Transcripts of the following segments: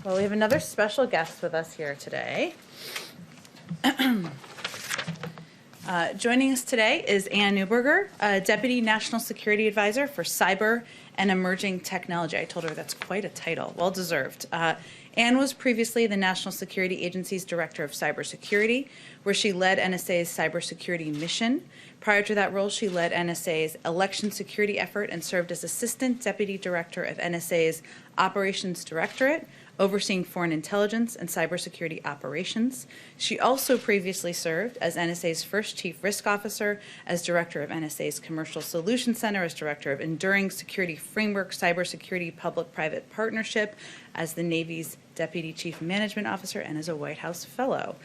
Well, we have another special guest with us here today. Joining us today is Ann Neuberger, Deputy National Security Advisor for Cyber and Emerging Technology. I told her that's quite a title, well deserved. Ann was previously the National Security Agency's Director of Cybersecurity, where she led NSA's cybersecurity mission. Prior to that role, she led NSA's election security effort and served as Assistant Deputy Director of NSA's Operations Directorate, overseeing foreign intelligence and cybersecurity operations. She also previously served as NSA's first Chief Risk Officer, as Director of NSA's Commercial Solutions Center, as Director of Enduring Security Framework Cybersecurity Public-Private Partnership, as the Navy's Deputy Chief Management Officer, and as a White House Fellow.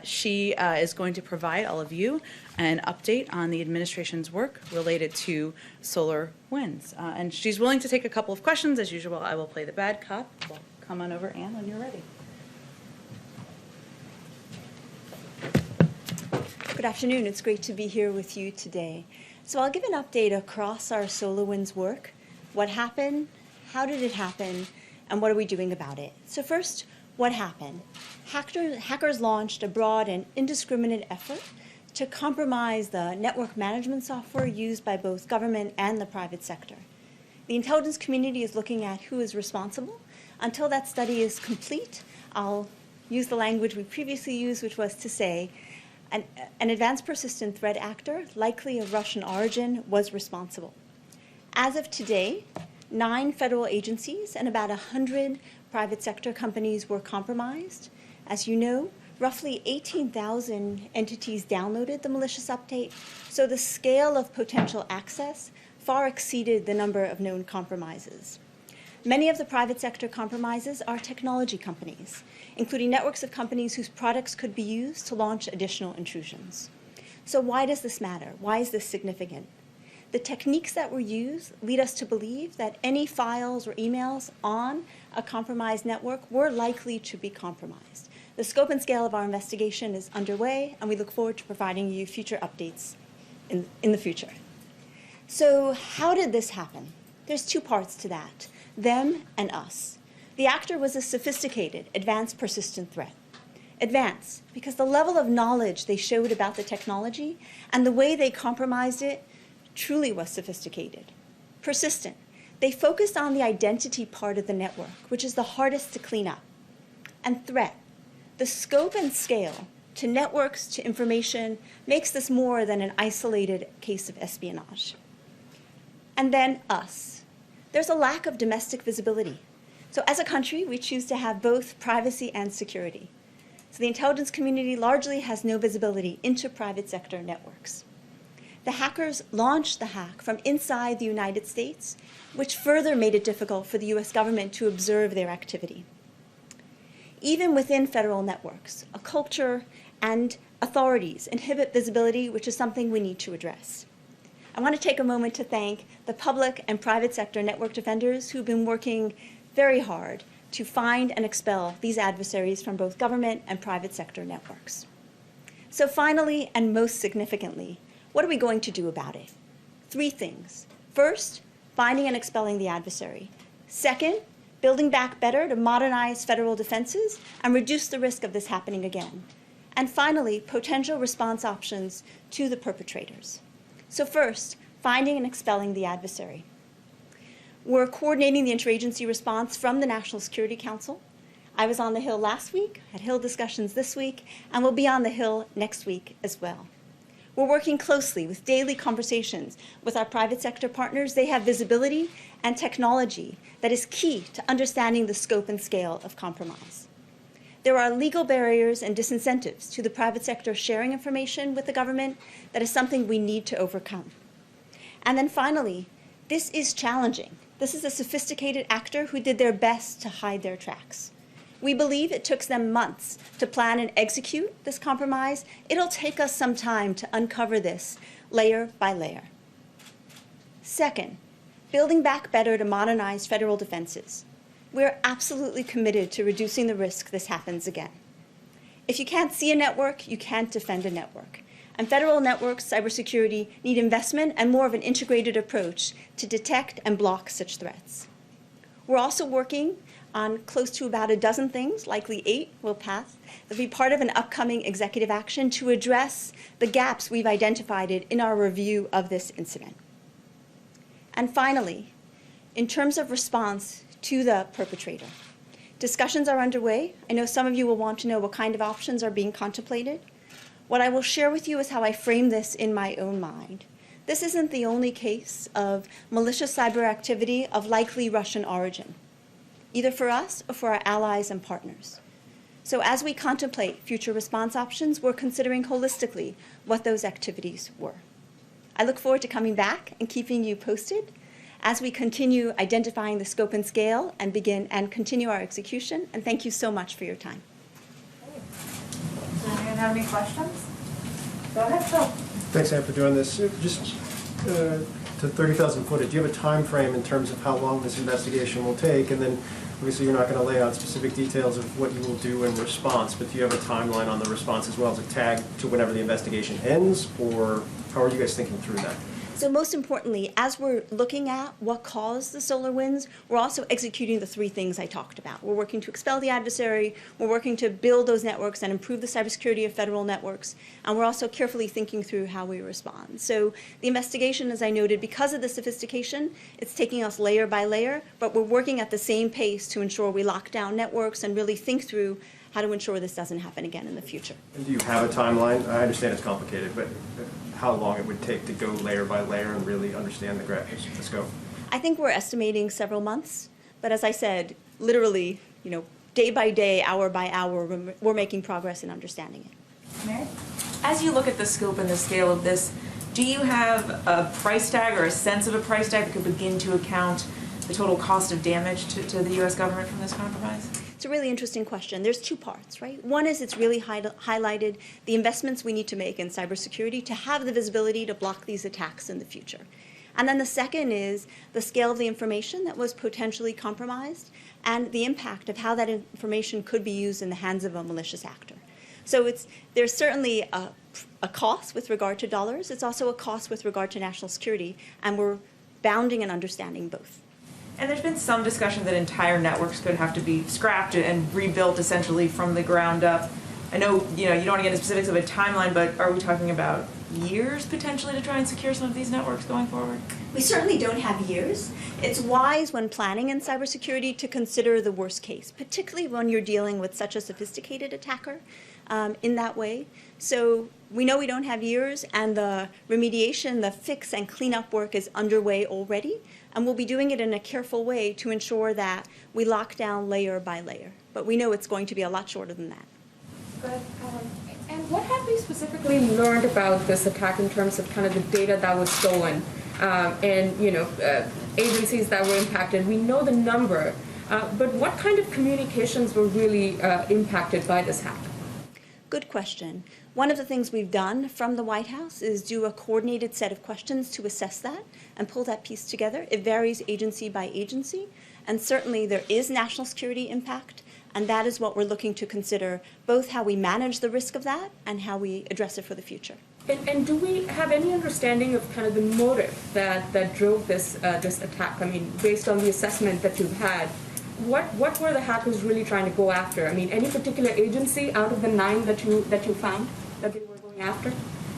She is going to provide all of you an update on the administration's work related to solar winds. And she's willing to take a couple of questions. As usual, I will play the bad cop. Well, come on over, Ann, when you're ready. Good afternoon. It's great to be here with you today. So I'll give an update across our SolarWinds work. What happened? How did it happen? And what are we doing about it? So first, what happened? Hackers launched a broad and indiscriminate effort to compromise the network management software used by both government and the private sector. The intelligence community is looking at who is responsible. Until that study is complete, I'll use the language we previously used, which was to say an advanced persistent threat actor, likely of Russian origin, was responsible. As of today, 9 federal agencies and about 100 private sector companies were compromised. As you know, roughly 18,000 entities downloaded the malicious update, so the scale of potential access far exceeded the number of known compromises. Many of the private sector compromises are technology companies, including networks of companies whose products could be used to launch additional intrusions. So why does this matter? Why is this significant? The techniques that were used lead us to believe that any files or emails on a compromised network were likely to be compromised. The scope and scale of our investigation is underway, and we look forward to providing you future updates in the future. So how did this happen? There's 2 parts to that, them and us. The actor was a sophisticated, advanced persistent threat. Advanced, because the level of knowledge they showed about the technology and the way they compromised it truly was sophisticated. Persistent, they focused on the identity part of the network, which is the hardest to clean up. And threat, the scope and scale to networks, to information, makes this more than an isolated case of espionage. And then us. There's a lack of domestic visibility. So as a country, we choose to have both privacy and security. So the intelligence community largely has no visibility into private sector networks. The hackers launched the hack from inside the United States, which further made it difficult for the US government to observe their activity. Even within federal networks, a culture and authorities inhibit visibility, which is something we need to address. I want to take a moment to thank the public and private sector network defenders who've been working very hard to find and expel these adversaries from both government and private sector networks. So finally, and most significantly, what are we going to do about it? 3 things. First, finding and expelling the adversary. Second, building back better to modernize federal defenses and reduce the risk of this happening again. And finally, potential response options to the perpetrators. So first, finding and expelling the adversary. We're coordinating the interagency response from the National Security Council. I was on the Hill last week, had Hill discussions this week, and will be on the Hill next week as well. We're working closely with daily conversations with our private sector partners. They have visibility and technology that is key to understanding the scope and scale of compromise. There are legal barriers and disincentives to the private sector sharing information with the government that is something we need to overcome. And then finally, this is challenging. This is a sophisticated actor who did their best to hide their tracks. We believe it took them months to plan and execute this compromise. It'll take us some time to uncover this layer by layer. Second, building back better to modernize federal defenses. We're absolutely committed to reducing the risk this happens again. If you can't see a network, you can't defend a network. And federal networks, cybersecurity, need investment and more of an integrated approach to detect and block such threats. We're also working on close to about a dozen things, likely 8 will pass. They'll be part of an upcoming executive action to address the gaps we've identified in our review of this incident. And finally, in terms of response to the perpetrator, discussions are underway. I know some of you will want to know what kind of options are being contemplated. What I will share with you is how I frame this in my own mind. This isn't the only case of malicious cyber activity of likely Russian origin, either for us or for our allies and partners. So as we contemplate future response options, we're considering holistically what those activities were. I look forward to coming back and keeping you posted as we continue identifying the scope and scale and continue our execution. And thank you so much for your time. Does anyone have any questions? Go ahead, Phil. Thanks, Anne, for doing this. Just to 30,000 footage, do you have a time frame in terms of how long this investigation will take? And then, obviously, you're not going to lay out specific details of what you will do in response, but do you have a timeline on the response as well as a tag to whenever the investigation ends, or how are you guys thinking through that? So most importantly, as we're looking at what caused the solar winds, we're also executing the 3 things I talked about. We're working to expel the adversary, we're working to build those networks and improve the cybersecurity of federal networks, and we're also carefully thinking through how we respond. So the investigation, as I noted, because of the sophistication, it's taking us layer by layer, but we're working at the same pace to ensure we lock down networks and really think through how to ensure this doesn't happen again in the future. And do you have a timeline? I understand it's complicated, but how long it would take to go layer by layer and really understand the scope? I think we're estimating several months, but as I said, literally, day by day, hour by hour, we're making progress in understanding it. Mary? As you look at the scope and the scale of this, do you have a price tag or a sense of a price tag that could begin to account the total cost of damage to the U.S. government from this compromise? It's a really interesting question. There's 2 parts, right? One is it's really highlighted the investments we need to make in cybersecurity to have the visibility to block these attacks in the future. And then the second is the scale of the information that was potentially compromised and the impact of how that information could be used in the hands of a malicious actor. So there's certainly a cost with regard to dollars. It's also a cost with regard to national security, and we're bounding and understanding both. And there's been some discussion that entire networks could have to be scrapped and rebuilt essentially from the ground up. I know you don't want to get into specifics of a timeline, but are we talking about years potentially to try and secure some of these networks going forward? We certainly don't have years. It's wise when planning in cybersecurity to consider the worst case, particularly when you're dealing with such a sophisticated attacker in that way. So we know we don't have years, and the remediation, the fix and cleanup work is underway already. And we'll be doing it in a careful way to ensure that we lock down layer by layer. But we know it's going to be a lot shorter than that. Go ahead, and what have we specifically learned about this attack in terms of kind of the data that was stolen and agencies that were impacted? We know the number, but what kind of communications were really impacted by this hack? Good question. One of the things we've done from the White House is do a coordinated set of questions to assess that and pull that piece together. It varies agency by agency, and certainly there is national security impact, and that is what we're looking to consider, both how we manage the risk of that and how we address it for the future. And do we have any understanding of kind of the motive that drove this attack? I mean, based on the assessment that you've had, what were the hackers really trying to go after? I mean, any particular agency out of the 9 that you found that they were going after?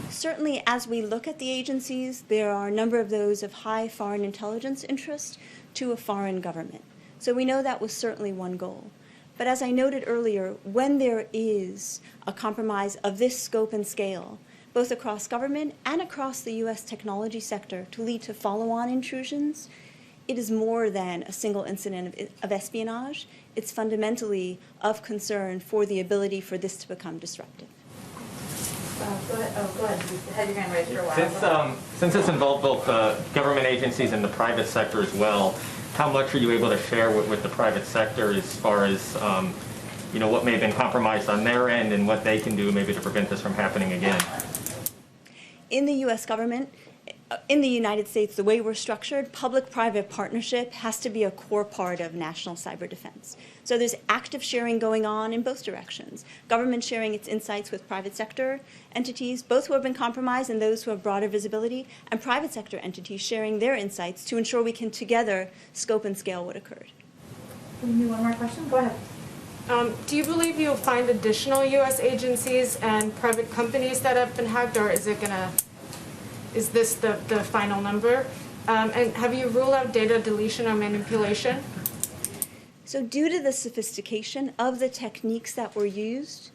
Certainly, as we look at the agencies, there are a number of those of high foreign intelligence interest to a foreign government. So we know that was certainly one goal. But as I noted earlier, when there is a compromise of this scope and scale, both across government and across the U.S. technology sector to lead to follow-on intrusions, it is more than a single incident of espionage. It's fundamentally of concern for the ability for this to become disruptive. Go ahead. You had your hand raised for a while. Since this involved both government agencies and the private sector as well, how much are you able to share with the private sector as far as what may have been compromised on their end and what they can do maybe to prevent this from happening again? In the U.S. government, in the United States, the way we're structured, public-private partnership has to be a core part of national cyber defense. So there's active sharing going on in both directions. Government sharing its insights with private sector entities, both who have been compromised and those who have broader visibility, and private sector entities sharing their insights to ensure we can together scope and scale what occurred. We need one more question. Go ahead. Do you believe you'll find additional U.S. agencies and private companies that have been hacked, or is this the final number? And have you ruled out data deletion or manipulation? So due to the sophistication of the techniques that were used,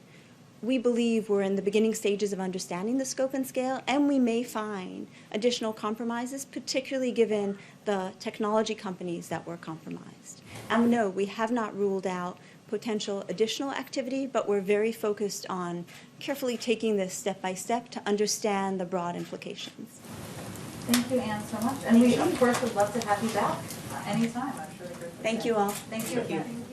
we believe we're in the beginning stages of understanding the scope and scale, and we may find additional compromises, particularly given the technology companies that were compromised. And no, we have not ruled out potential additional activity, but we're very focused on carefully taking this step by step to understand the broad implications. Thank you, Anne, so much. And we, of course, would love to have you back anytime. I'm sure the group would Thank say. you all. Thank you again.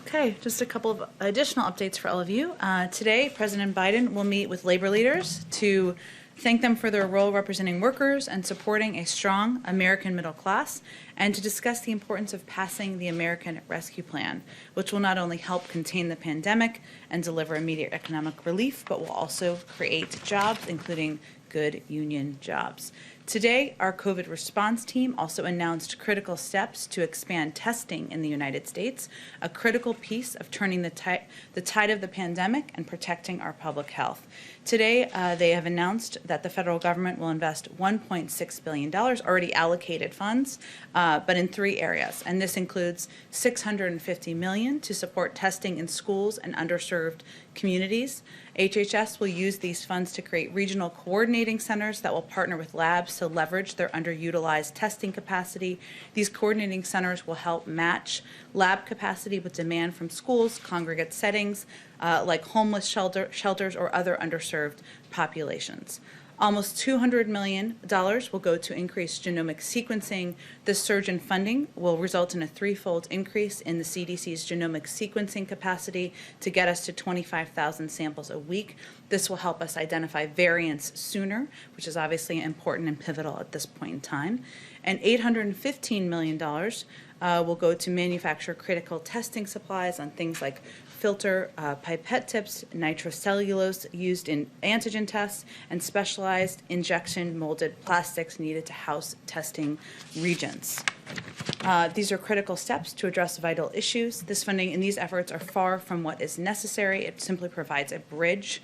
Okay, just a couple of additional updates for all of you. Today, President Biden will meet with labor leaders to thank them for their role representing workers and supporting a strong American middle class, and to discuss the importance of passing the American Rescue Plan, which will not only help contain the pandemic and deliver immediate economic relief, but will also create jobs, including good union jobs. Today, our COVID response team also announced critical steps to expand testing in the United States, a critical piece of turning the tide of the pandemic and protecting our public health. Today, they have announced that the federal government will invest $1.6 billion, already allocated funds, but in 3 areas. And this includes $650 million to support testing in schools and underserved communities. HHS will use these funds to create regional coordinating centers that will partner with labs to leverage their underutilized testing capacity. These coordinating centers will help match lab capacity with demand from schools, congregate settings, like homeless shelters or other underserved populations. Almost $200 million will go to increase genomic sequencing. This surge in funding will result in a 3-fold increase in the CDC's genomic sequencing capacity to get us to 25,000 samples a week. This will help us identify variants sooner, which is obviously important and pivotal at this point in time. And $815 million will go to manufacture critical testing supplies on things like filter pipette tips, nitrocellulose used in antigen tests, and specialized injection molded plastics needed to house testing regions. These are critical steps to address vital issues. This funding and these efforts are far from what is necessary. It simply provides a bridge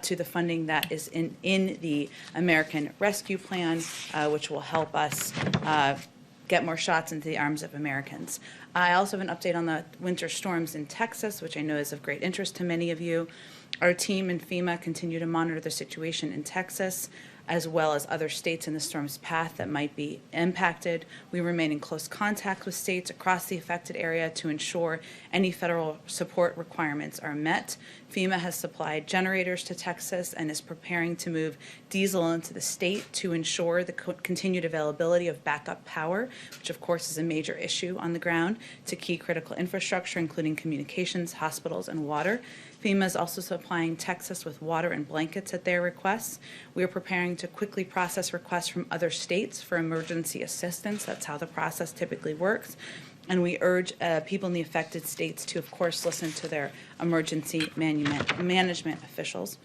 to the funding that is in the American Rescue Plan, which will help us get more shots into the arms of Americans. I also have an update on the winter storms in Texas, which I know is of great interest to many of you. Our team and FEMA continue to monitor the situation in Texas, as well as other states in the storm's path that might be impacted. We remain in close contact with states across the affected area to ensure any federal support requirements are met. FEMA has supplied generators to Texas and is preparing to move diesel into the state to ensure the continued availability of backup power, which of course is a major issue on the ground, to key critical infrastructure, including communications, hospitals, and water. FEMA is also supplying Texas with water and blankets at their request. We are preparing to quickly process requests from other states for emergency assistance. That's how the process typically works. And we urge people in the affected states to, of course, listen to their emergency management officials.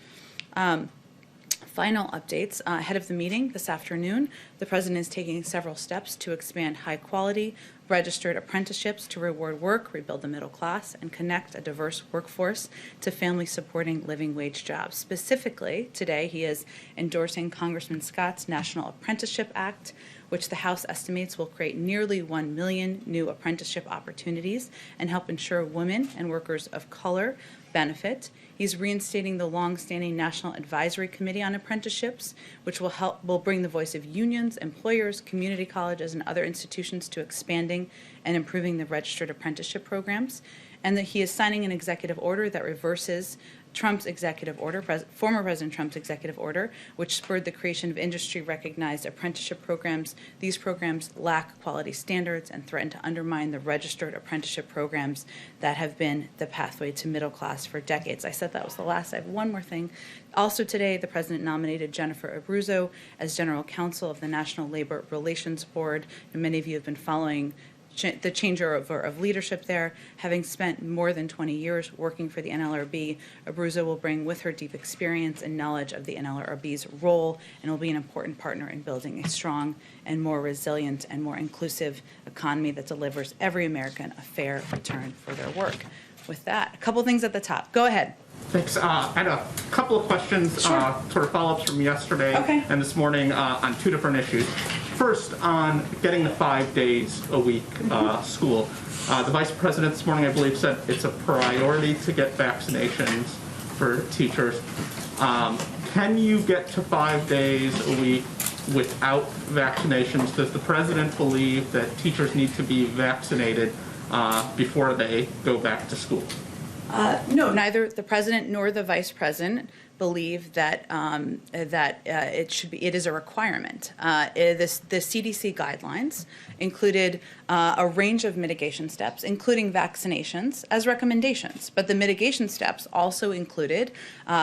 Final updates. Ahead of the meeting this afternoon, the President is taking several steps to expand high-quality, registered apprenticeships to reward work, rebuild the middle class, and connect a diverse workforce to family-supporting living wage jobs. Specifically, today he is endorsing Congressman Scott's National Apprenticeship Act, which the House estimates will create nearly 1 million new apprenticeship opportunities and help ensure women and workers of color benefit. He's reinstating the long-standing National Advisory Committee on Apprenticeships, which will bring the voice of unions, employers, community colleges, and other institutions to expanding and improving the registered apprenticeship programs. And that he is signing an executive order that reverses Trump's executive order, former President Trump's executive order, which spurred the creation of industry-recognized apprenticeship programs. These programs lack quality standards and threaten to undermine the registered apprenticeship programs that have been the pathway to middle class for decades. I said that was the last. I have one more thing. Also today, the President nominated Jennifer Eruzzo as General Counsel of the National Labor Relations Board. And many of you have been following the changeover of leadership there. Having spent more than 20 years working for the NLRB, Eruzzo will bring with her deep experience and knowledge of the NLRB's role and will be an important partner in building a strong and more resilient and more inclusive economy that delivers every American a fair return for their work. With that, a couple things at the top. Go ahead. Thanks. I had a couple of questions, Sure. sort of follow-ups from yesterday Okay. and this morning on two different issues. First, on getting the 5 days a week school. The Vice President this morning, I believe, said it's a priority to get vaccinations for teachers. Can you get to 5 days a week without vaccinations? Does the President believe that teachers need to be vaccinated before they go back to school? No, neither the president nor the vice president believe that it is a requirement. The CDC guidelines included a range of mitigation steps, including vaccinations, as recommendations. But the mitigation steps also included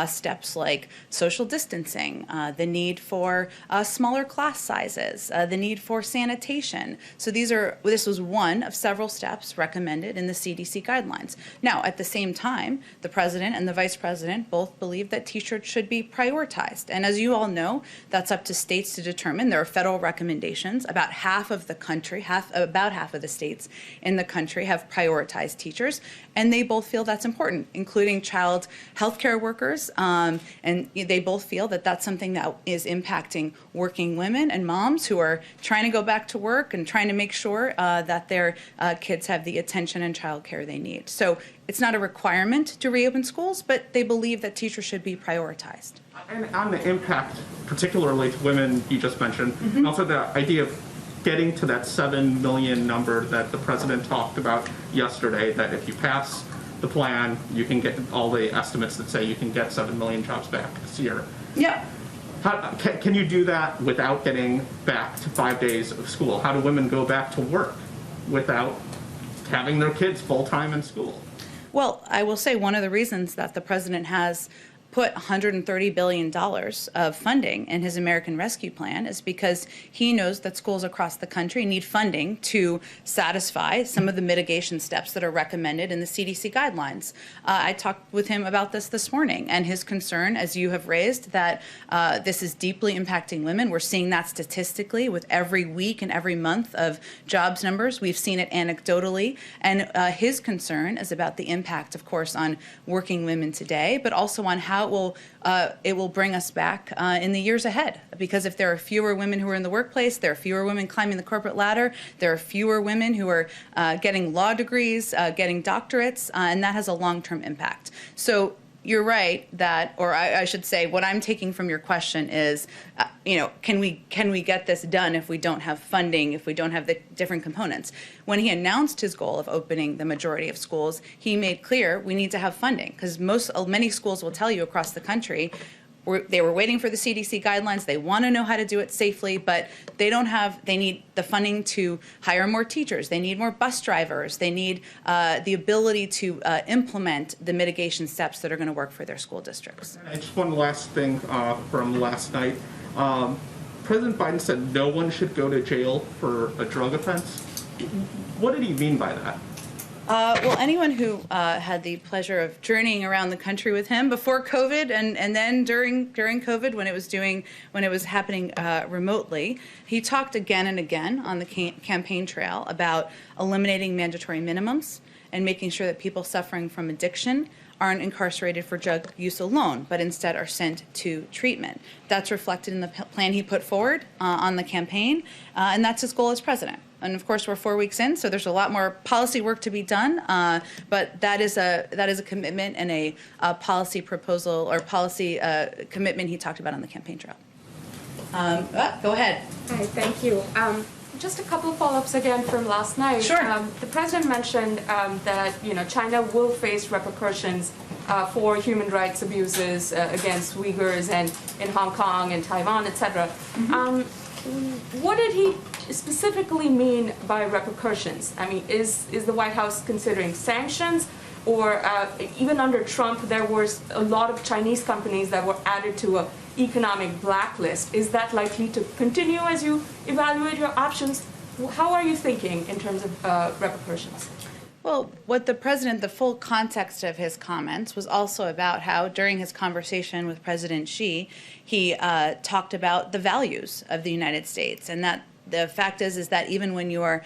steps like social distancing, the need for smaller class sizes, the need for sanitation. So this was one of several steps recommended in the CDC guidelines. Now, at the same time, the president and the vice president both believe that teachers should be prioritized. And as you all know, that's up to states to determine. There are federal recommendations. About half of the country, about half of the states in the country have prioritized teachers, and they both feel that's important, including child health care workers, and they both feel that that's something that is impacting working women and moms who are trying to go back to work and trying to make sure that their kids have the attention and child care they need. So it's not a requirement to reopen schools, but they believe that teachers should be prioritized. And on the impact, particularly to women, you just mentioned, and also the idea of getting to that 7 million number that the president talked about yesterday, that if you pass the plan, you can get all the estimates that say you can get 7 million jobs back this year. Yeah. Can you do that without getting back to 5 days of school? How do women go back to work without having their kids full-time in school? Well, I will say one of the reasons that the president has put $130 billion of funding in his American Rescue Plan is because he knows that schools across the country need funding to satisfy some of the mitigation steps that are recommended in the CDC guidelines. I talked with him about this morning, and his concern, as you have raised, that this is deeply impacting women. We're seeing that statistically with every week and every month of jobs numbers. We've seen it anecdotally, and his concern is about the impact, of course, on working women today, but also on how it will bring us back in the years ahead. Because if there are fewer women who are in the workplace, there are fewer women climbing the corporate ladder, there are fewer women who are getting law degrees, getting doctorates, and that has a long-term impact. So you're right that, or I should say, what I'm taking from your question is, can we get this done if we don't have funding, if we don't have the different components? When he announced his goal of opening the majority of schools, he made clear we need to have funding, because many schools will tell you across the country they were waiting for the CDC guidelines. They want to know how to do it safely, but they need the funding to hire more teachers. They need more bus drivers. They need the ability to implement the mitigation steps that are going to work for their school districts. Just one last thing from last night. President Biden said no one should go to jail for a drug offense. What did he mean by that? Well, anyone who had the pleasure of journeying around the country with him before COVID and then during COVID when it was happening remotely, he talked again and again on the campaign trail about eliminating mandatory minimums and making sure that people suffering from addiction aren't incarcerated for drug use alone, but instead are sent to treatment. That's reflected in the plan he put forward on the campaign, and that's his goal as president. And of course, we're 4 weeks in, so there's a lot more policy work to be done. But that is a commitment and a policy proposal or policy commitment he talked about on the campaign trail. Go ahead. Hi, thank you. Just a couple of follow-ups again from last night. Sure. The president mentioned that China will face repercussions for human rights abuses against Uyghurs and in Hong Kong and Taiwan, etc. What did he specifically mean by repercussions? I mean, is the White House considering sanctions? Or even under Trump, there was a lot of Chinese companies that were added to an economic blacklist. Is that likely to continue as you evaluate your options How are you thinking in terms of repercussions? Well, what the president, the full context of his comments was also about how during his conversation with President Xi, he talked about the values of the United States, and that the fact is that even when you are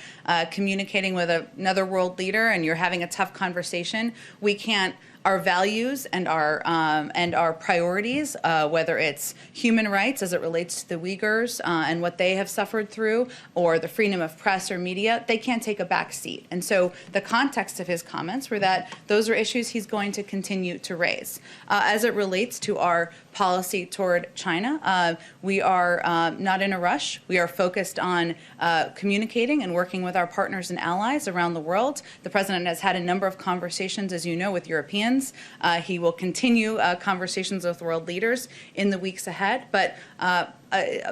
communicating with another world leader and you're having a tough conversation, we can't. Our values and our priorities, whether it's human rights as it relates to the Uyghurs and what they have suffered through, or the freedom of press or media, they can't take a back seat. And so the context of his comments were that those are issues he's going to continue to raise. As it relates to our policy toward China, we are not in a rush. We are focused on communicating and working with our partners and allies around the world. The president has had a number of conversations, as you know, with Europeans. He will continue conversations with world leaders in the weeks ahead. But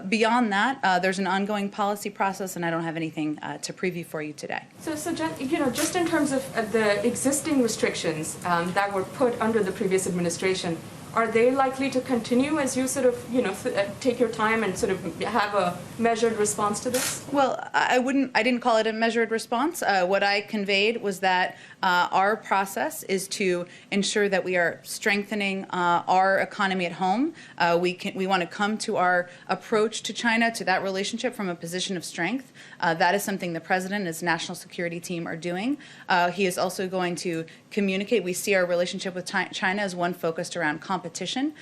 beyond that, there's an ongoing policy process, and I don't have anything to preview for you today. So just in terms of the existing restrictions that were put under the previous administration, are they likely to continue as you sort of, take your time and sort of have a measured response to this? Well, I didn't call it a measured response. What I conveyed was that our process is to ensure that we are strengthening our economy at home. We want to come to our approach to China, to that relationship, from a position of strength. That is something the president and his national security team are doing. He is also going to communicate. We see our relationship with China as one focused around competition.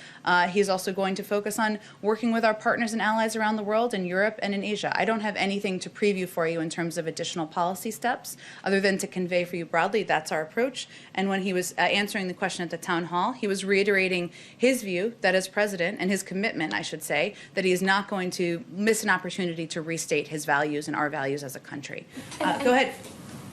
He is also going to focus on working with our partners and allies around the world, in Europe and in Asia. I don't have anything to preview for you in terms of additional policy steps, other than to convey for you broadly that's our approach. And when he was answering the question at the town hall, he was reiterating his view that as president, and his commitment, I should say, that he is not going to miss an opportunity to restate his values and our values as a country. Go ahead.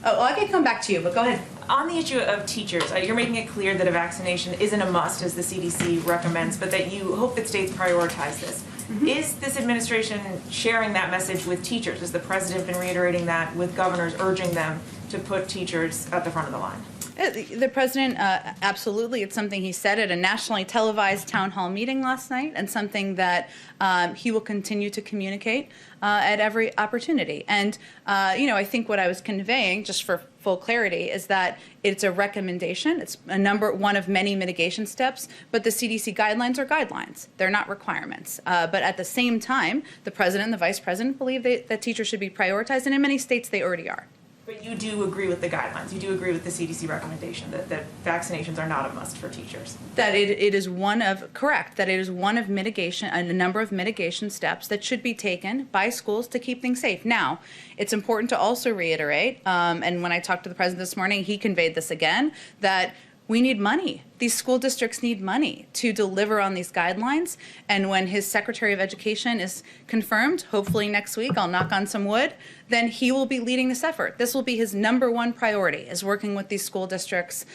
Oh, I can come back to you, but go ahead. On the issue of teachers, you're making it clear that a vaccination isn't a must, as the CDC recommends, but that you hope that states prioritize this. Mm-hmm. Is this administration sharing that message with teachers? Has the president been reiterating that with governors, urging them to put teachers at the front of the line? The president, absolutely. It's something he said at a nationally televised town hall meeting last night, and something that he will continue to communicate at every opportunity. And, I think what I was conveying, just for full clarity, is that it's a recommendation. It's one of many mitigation steps, but the CDC guidelines are guidelines. They're not requirements. But at the same time, the president and the vice president believe that teachers should be prioritized, and in many states they already are. But you do agree with the guidelines. You do agree with the CDC recommendation that vaccinations are not a must for teachers. That it is one of mitigation, a number of mitigation steps that should be taken by schools to keep things safe. Now, it's important to also reiterate, and when I talked to the president this morning, he conveyed this again, that we need money. These school districts need money to deliver on these guidelines. And when his Secretary of Education is confirmed, hopefully next week, I'll knock on some wood, then he will be leading this effort. This will be his number one priority, is working with these school districts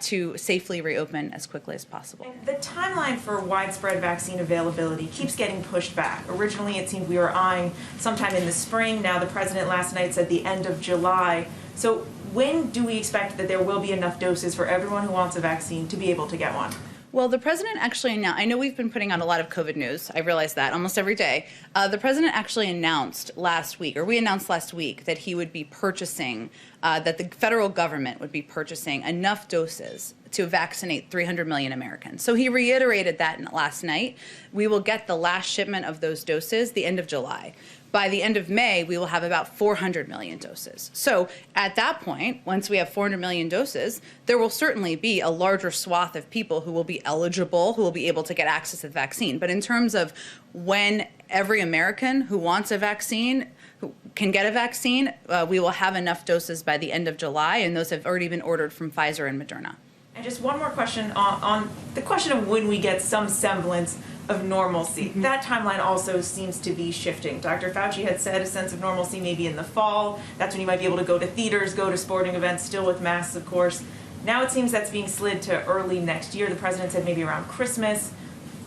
to safely reopen as quickly as possible. And the timeline for widespread vaccine availability keeps getting pushed back. Originally, it seemed we were eyeing sometime in the spring. Now, the president last night said the end of July. So when do we expect that there will be enough doses for everyone who wants a vaccine to be able to get one? Well, the president actually announced, I know we've been putting out a lot of COVID news, I realize that, almost every day. The president actually announced last week, that he would be purchasing, that the federal government would be purchasing enough doses to vaccinate 300 million Americans. So he reiterated that last night. We will get the last shipment of those doses the end of July. By the end of May, we will have about 400 million doses. So at that point, once we have 400 million doses, there will certainly be a larger swath of people who will be eligible, who will be able to get access to the vaccine. But in terms of when every American who wants a vaccine who can get a vaccine, we will have enough doses by the end of July, and those have already been ordered from Pfizer and Moderna. And just one more question on the question of when we get some semblance of normalcy. Mm-hmm. That timeline also seems to be shifting. Dr. Fauci had said a sense of normalcy maybe in the fall. That's when you might be able to go to theaters, go to sporting events, still with masks, of course. Now it seems that's being slid to early next year. The president said maybe around Christmas.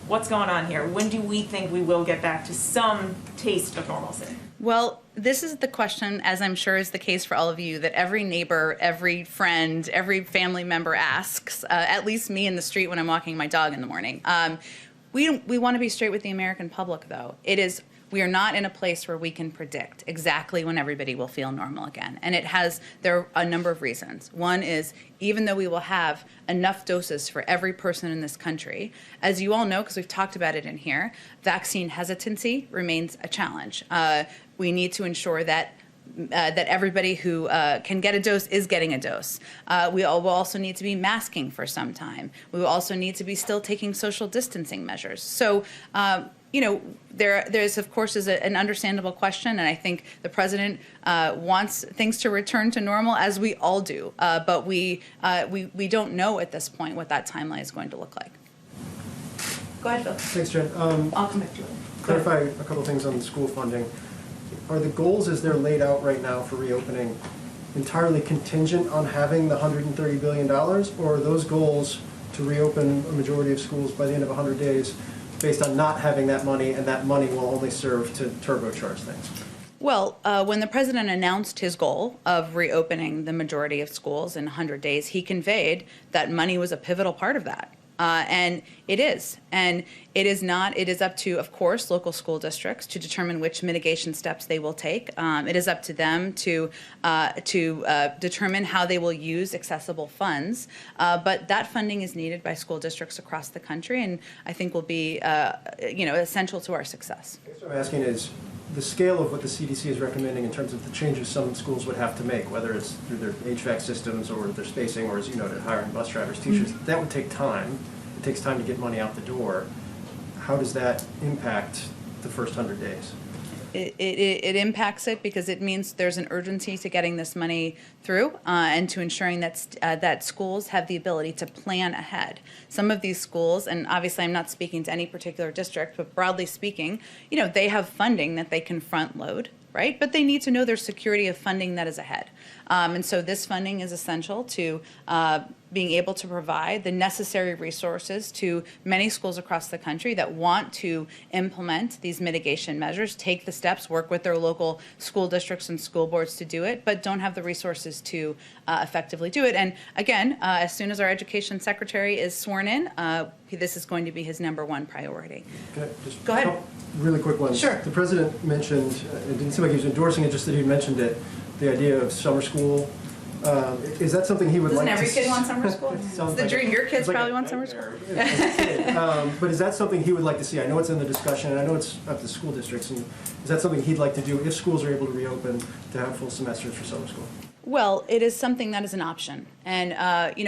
What's going on here? When do we think we will get back to some taste of normalcy? Well, this is the question, as I'm sure is the case for all of you, that every neighbor, every friend, every family member asks, at least me in the street when I'm walking my dog in the morning. We want to be straight with the American public, though. we are not in a place where we can predict exactly when everybody will feel normal again. And there are a number of reasons. One is, even though we will have enough doses for every person in this country, as you all know, because we've talked about it in here, vaccine hesitancy remains a challenge. We need to ensure that everybody who can get a dose is getting a dose. We will also need to be masking for some time. We will also need to be still taking social distancing measures. So, there's of course is an understandable question, and I think the president wants things to return to normal, as we all do. But we don't know at this point what that timeline is going to look like. Go ahead, Phil. Thanks, Jen. I'll come back to it. Clarify a couple things on the school funding. Are the goals as they're laid out right now for reopening entirely contingent on having the $130 billion, or are those goals to reopen a majority of schools by the end of 100 days based on not having that money, and that money will only serve to turbocharge things? Well, when the president announced his goal of reopening the majority of schools in 100 days, he conveyed that money was a pivotal part of that. And it is. And it is not. It is up to, of course, local school districts to determine which mitigation steps they will take. It is up to them to determine how they will use accessible funds. But that funding is needed by school districts across the country, and I think will be, essential to our success. I guess what I'm asking is the scale of what the CDC is recommending in terms of the changes some schools would have to make, whether it's through their HVAC systems or their spacing, or, as you noted, hiring bus drivers, teachers. That would take time. It takes time to get money out the door. How does that impact the first 100 days? It impacts it because it means there's an urgency to getting this money through and to ensuring that schools have the ability to plan ahead. Some of these schools, and obviously I'm not speaking to any particular district, but broadly speaking, they have funding that they can front load, right? But they need to know their security of funding that is ahead. And so this funding is essential to being able to provide the necessary resources to many schools across the country that want to implement these mitigation measures, take the steps, work with their local school districts and school boards to do it, but don't have the resources to effectively do it. And again, as soon as our education secretary is sworn in, this is going to be his #1 priority. Can I just Go ahead. Really quick ones. Sure. The president mentioned, it didn't seem like he was endorsing it, just that he mentioned it, the idea of summer school. Is that something he would Doesn't like to every kid want summer school? It's Sounds the like dream. Your kids it's like probably a want summer school. nightmare. But is that something he would like to see? I know it's in the discussion, and I know it's up to school districts. And is that something he'd like to do if schools are able to reopen, to have full semesters for summer school? Well, it is something that is an option. And,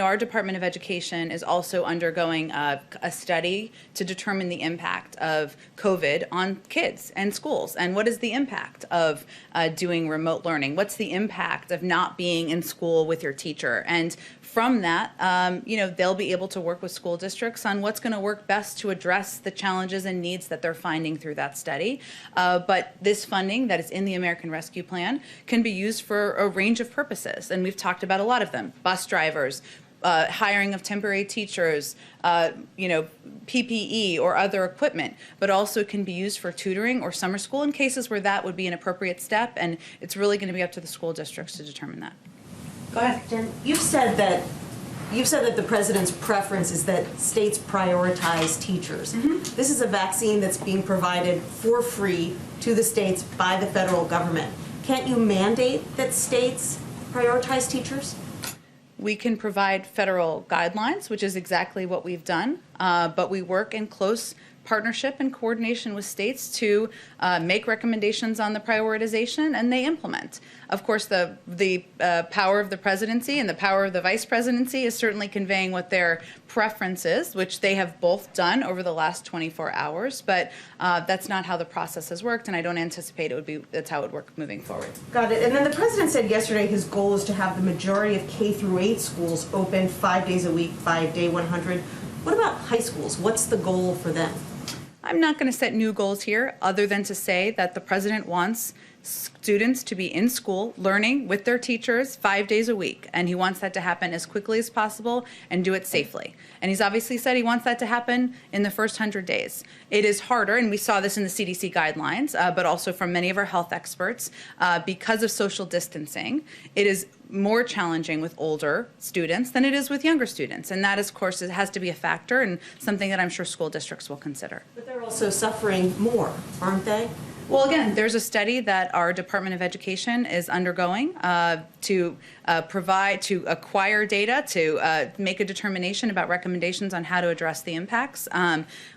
our Department of Education is also undergoing a study to determine the impact of COVID on kids and schools. And what is the impact of doing remote learning? What's the impact of not being in school with your teacher? And from that, they'll be able to work with school districts on what's going to work best to address the challenges and needs that they're finding through that study. But this funding that is in the American Rescue Plan can be used for a range of purposes. And we've talked about a lot of them: bus drivers, hiring of temporary teachers, PPE or other equipment, but also can be used for tutoring or summer school in cases where that would be an appropriate step. And it's really going to be up to the school districts to determine that. Go ahead. Jen, you've said that the president's preference is that states prioritize teachers. Mm-hmm. This is a vaccine that's being provided for free to the states by the federal government. Can't you mandate that states prioritize teachers? We can provide federal guidelines, which is exactly what we've done, but we work in close partnership and coordination with states to make recommendations on the prioritization, and they implement. Of course, the power of the presidency and the power of the vice presidency is certainly conveying what their preference is, which they have both done over the last 24 hours, but that's not how the process has worked, and I don't anticipate that's how it would work moving forward. Got it. And then the president said yesterday his goal is to have the majority of K-8 schools open 5 days a week, 5 day 100. What about high schools? What's the goal for them? I'm not going to set new goals here other than to say that the president wants students to be in school learning with their teachers 5 days a week, and he wants that to happen as quickly as possible and do it safely. And he's obviously said he wants that to happen in the first 100 days. It is harder, and we saw this in the CDC guidelines, but also from many of our health experts, because of social distancing. It is more challenging with older students than it is with younger students. And that, of course, it has to be a factor and something that I'm sure school districts will consider. But they're also suffering more, aren't they? Well, again, there's a study that our Department of Education is undergoing to acquire data, to make a determination about recommendations on how to address the impacts.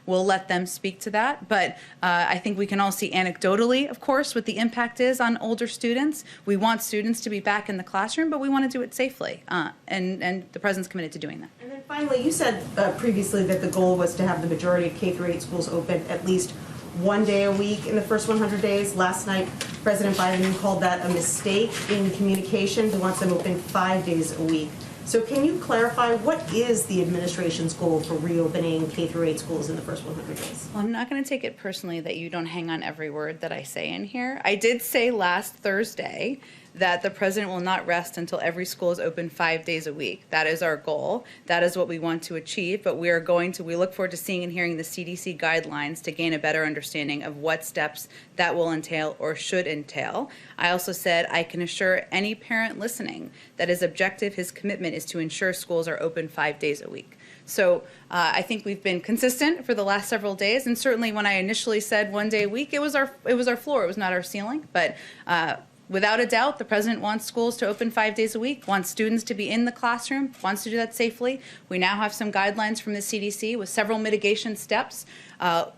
We'll let them speak to that. But I think we can all see anecdotally, of course, what the impact is on older students. We want students to be back in the classroom, but we want to do it safely. And the President's committed to doing that. And then finally, you said previously that the goal was to have the majority of K-8 schools open at least one day a week in the first 100 days. Last night, President Biden called that a mistake in communication. He wants them open 5 days a week. So can you clarify what is the administration's goal for reopening K-8 schools in the first 100 days? Well, I'm not going to take it personally that you don't hang on every word that I say in here. I did say last Thursday that the President will not rest until every school is open 5 days a week. That is our goal. That is what we want to achieve, but we look forward to seeing and hearing the CDC guidelines to gain a better understanding of what steps that will entail or should entail. I also said I can assure any parent listening that his objective, his commitment is to ensure schools are open 5 days a week. So I think we've been consistent for the last several days, and certainly when I initially said 1 day a week, it was our floor, it was not our ceiling, but without a doubt, the President wants schools to open 5 days a week, wants students to be in the classroom, wants to do that safely. We now have some guidelines from the CDC with several mitigation steps.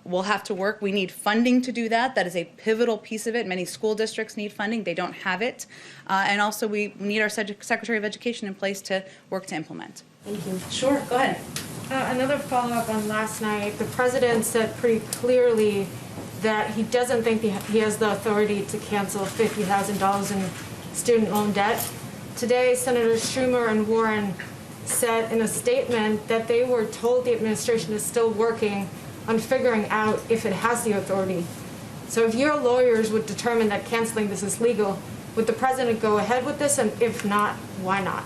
We'll have to work. We need funding to do that. That is a pivotal piece of it. Many school districts need funding. They don't have it. And also we need our Secretary of Education in place to work to implement. Thank you. Sure, go ahead. Another follow-up on last night. The President said pretty clearly that he doesn't think he has the authority to cancel $50,000 in student loan debt. Today, Senators Schumer and Warren said in a statement that they were told the administration is still working on figuring out if it has the authority. So if your lawyers would determine that canceling this is legal, would the President go ahead with this? And if not, why not?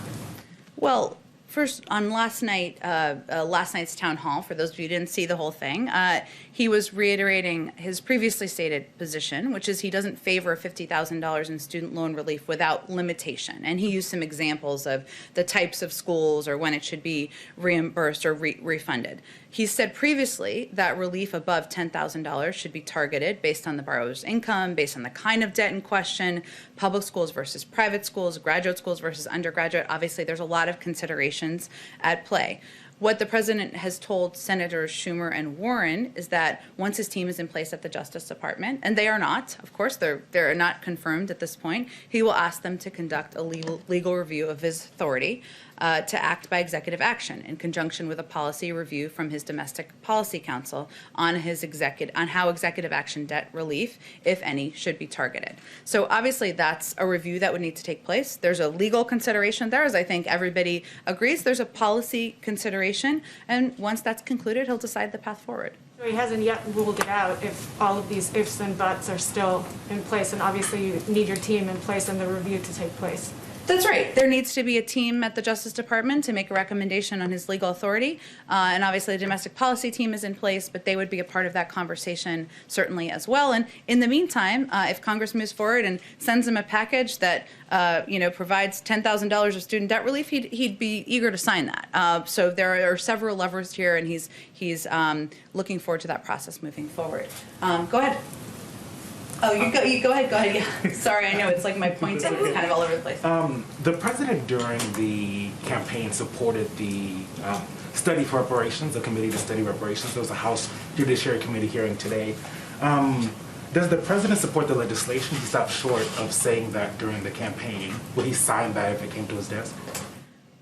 Well, first, on last night's town hall, for those of you who didn't see the whole thing, he was reiterating his previously stated position, which is he doesn't favor $50,000 in student loan relief without limitation. And he used some examples of the types of schools or when it should be reimbursed or refunded. He said previously that relief above $10,000 should be targeted based on the borrower's income, based on the kind of debt in question, public schools versus private schools, graduate schools versus undergraduate. Obviously, there's a lot of considerations at play. What the President has told Senators Schumer and Warren is that once his team is in place at the Justice Department, and they are not, of course, they're not confirmed at this point, he will ask them to conduct a legal review of his authority to act by executive action in conjunction with a policy review from his Domestic Policy Council on how executive action debt relief, if any, should be targeted. So obviously that's a review that would need to take place. There's a legal consideration there, as I think everybody agrees. There's a policy consideration, and once that's concluded, he'll decide the path forward. So he hasn't yet ruled it out if all of these ifs and buts are still in place, and obviously you need your team in place and the review to take place. That's right. There needs to be a team at the Justice Department to make a recommendation on his legal authority. And obviously the domestic policy team is in place, but they would be a part of that conversation certainly as well. And in the meantime, if Congress moves forward and sends him a package that provides $10,000 of student debt relief, he'd be eager to sign that. So there are several levers here, and he's looking forward to that process moving forward. Go ahead. Oh, you go ahead. Yeah. Sorry, I know it's like my points and it's kind of all over the place. The President during the campaign supported the study reparations, the committee to study reparations. There was a House Judiciary Committee hearing today. Does the President support the legislation? He stopped short of saying that during the campaign. Would he sign that if it came to his desk?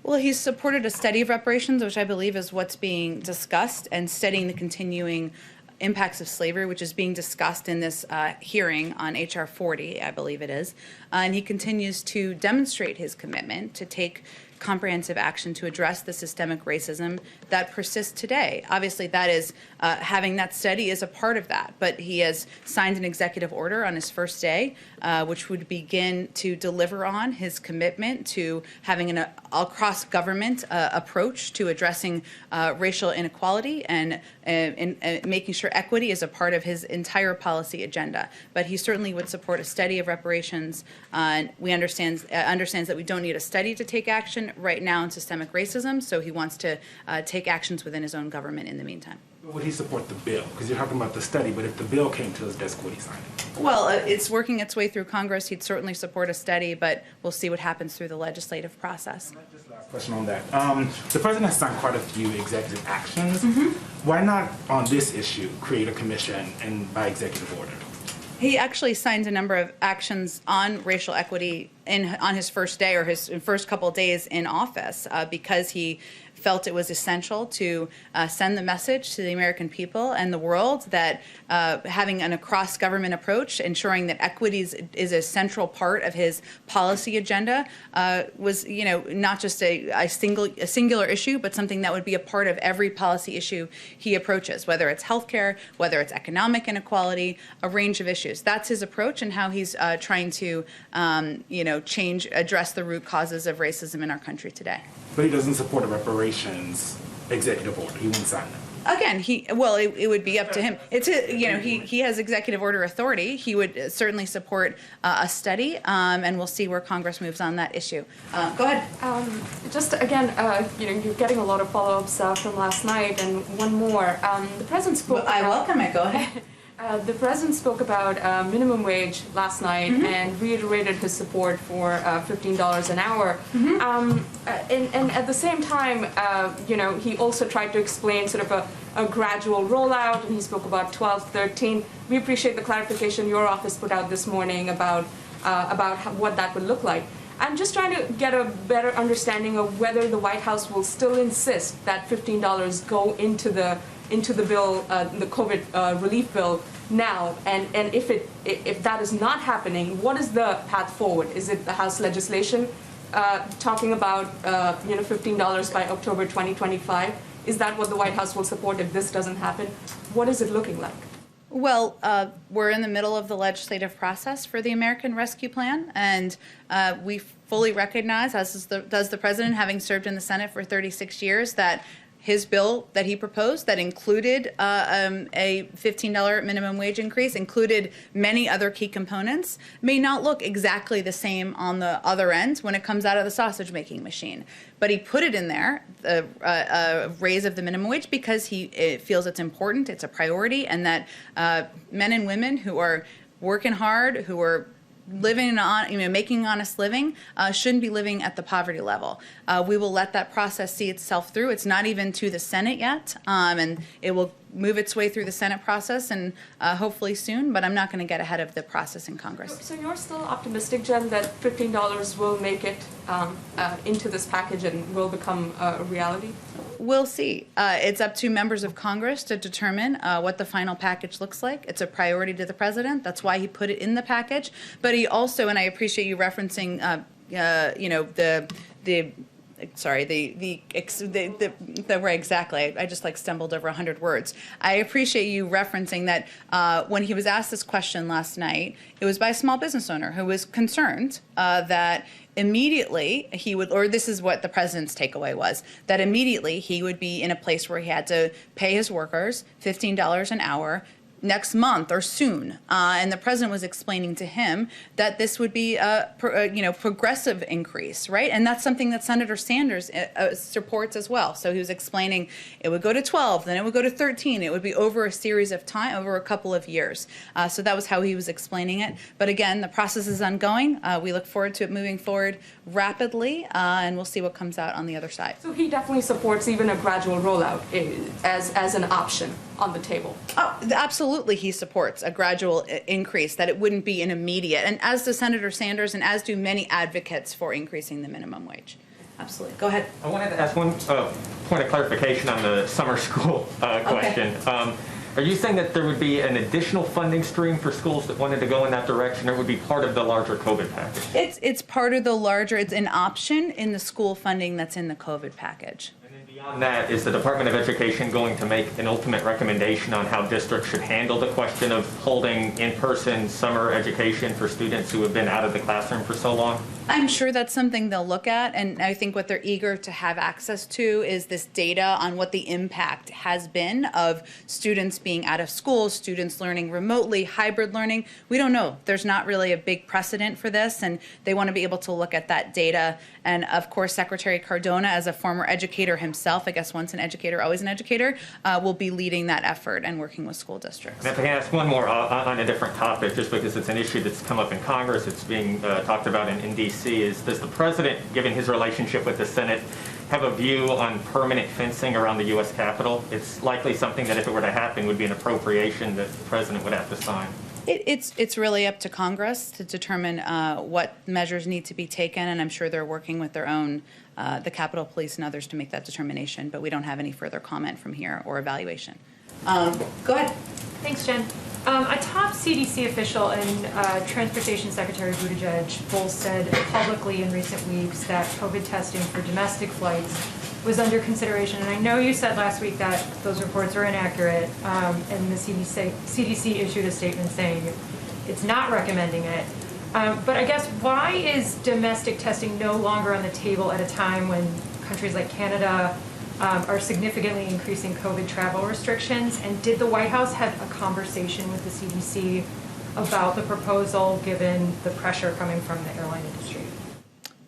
Well, he's supported a study of reparations, which I believe is what's being discussed, and studying the continuing impacts of slavery, which is being discussed in this hearing on H.R. 40, I believe it is. And he continues to demonstrate his commitment to take comprehensive action to address the systemic racism that persists today. Obviously, that is having that study is a part of that, but he has signed an executive order on his first day, which would begin to deliver on his commitment to having an across government approach to addressing racial inequality and making sure equity is a part of his entire policy agenda. But he certainly would support a study of reparations. We understands that we don't need a study to take action right now in systemic racism, so he wants to take actions within his own government in the meantime. Would he support the bill? Because you're talking about the study, but if the bill came to his desk, would he sign it? Well, it's working its way through Congress. He'd certainly support a study, but we'll see what happens through the legislative process. Just last question on that. The president has signed quite a few executive actions. Why not on this issue create a commission and by executive order? He actually signed a number of actions on racial equity on his first day or his first couple of days in office because he felt it was essential to send the message to the American people and the world that having an across-government approach, ensuring that equity is a central part of his policy agenda, was, not just a singular issue, but something that would be a part of every policy issue he approaches, whether it's healthcare, whether it's economic inequality, a range of issues. That's his approach and how he's trying to, address the root causes of racism in our country today. But he doesn't support a reparations executive order. He won't sign it. Again, it would be up to him. He has executive order authority. He would certainly support a study, and we'll see where Congress moves on that issue. Go ahead. Just again, you're getting a lot of follow-ups from last night, and one more. The president spoke. I welcome it. Go ahead. The president spoke about minimum wage last night and reiterated his support for $15 an hour. And at the same time, he also tried to explain sort of a gradual rollout, and he spoke about 12, 13. We appreciate the clarification your office put out this morning about what that would look like. I'm just trying to get a better understanding of whether the White House will still insist that $15 go into the bill, the COVID relief bill now, and if that is not happening, what is the path forward? Is it the House legislation talking about $15 by October 2025? Is that what the White House will support if this doesn't happen? What is it looking like? Well, we're in the middle of the legislative process for the American Rescue Plan, and we fully recognize, as does the president, having served in the Senate for 36 years, that his bill that he proposed that included a $15 minimum wage increase, included many other key components, may not look exactly the same on the other end when it comes out of the sausage-making machine. But he put it in there, a raise of the minimum wage, because he feels it's important, it's a priority, and that men and women who are working hard, who are living on, making an honest living, shouldn't be living at the poverty level. We will let that process see itself through. It's not even to the Senate yet, and it will move its way through the Senate process and hopefully soon, but I'm not going to get ahead of the process in Congress. So you're still optimistic, Jen, that $15 will make it into this package and will become a reality? We'll see. It's up to members of Congress to determine what the final package looks like. It's a priority to the president. That's why he put it in the package. But he also, and I appreciate you referencing, where exactly. I just stumbled over 100 words. I appreciate you referencing that when he was asked this question last night, it was by a small business owner who was concerned that immediately he would, or this is what the president's takeaway was, that immediately he would be in a place where he had to pay his workers $15 an hour next month or soon, and the president was explaining to him that this would be a progressive increase, right? And that's something that Senator Sanders supports as well. So he was explaining it would go to 12, then it would go to 13. It would be over a series of time, over a couple of years. So that was how he was explaining it. But again, the process is ongoing. We look forward to it moving forward rapidly, and we'll see what comes out on the other side. So he definitely supports even a gradual rollout as an option on the table. Oh, absolutely, he supports a gradual increase, that it wouldn't be an immediate, and as does Senator Sanders, and as do many advocates for increasing the minimum wage. Absolutely. Go ahead. I wanted to ask one point of clarification on the summer school question. Okay. Are you saying that there would be an additional funding stream for schools that wanted to go in that direction, or it would be part of the larger COVID package? It's part of the larger, it's an option in the school funding that's in the COVID package. Beyond that, is the Department of Education going to make an ultimate recommendation on how districts should handle the question of holding in-person summer education for students who have been out of the classroom for so long? I'm sure that's something they'll look at, and I think what they're eager to have access to is this data on what the impact has been of students being out of school, students learning remotely, hybrid learning. We don't know. There's not really a big precedent for this, and they want to be able to look at that data. And of course, Secretary Cardona, as a former educator himself, myself, I guess once an educator, always an educator, will be leading that effort and working with school districts. And if I can ask one more on a different topic, just because it's an issue that's come up in Congress, it's being talked about in D.C., is does the president, given his relationship with the Senate, have a view on permanent fencing around the U.S. Capitol? It's likely something that if it were to happen would be an appropriation that the president would have to sign. It's really up to Congress to determine what measures need to be taken, and I'm sure they're working with their own, the Capitol Police and others to make that determination, but we don't have any further comment from here or evaluation. Go ahead. Thanks, Jen. A top CDC official and Transportation Secretary Buttigieg both said publicly in recent weeks that COVID testing for domestic flights was under consideration. And I know you said last week that those reports are inaccurate, and the CDC issued a statement saying it's not recommending it. But I guess why is domestic testing no longer on the table at a time when countries like Canada are significantly increasing COVID travel restrictions? And did the White House have a conversation with the CDC about the proposal given the pressure coming from the airline industry?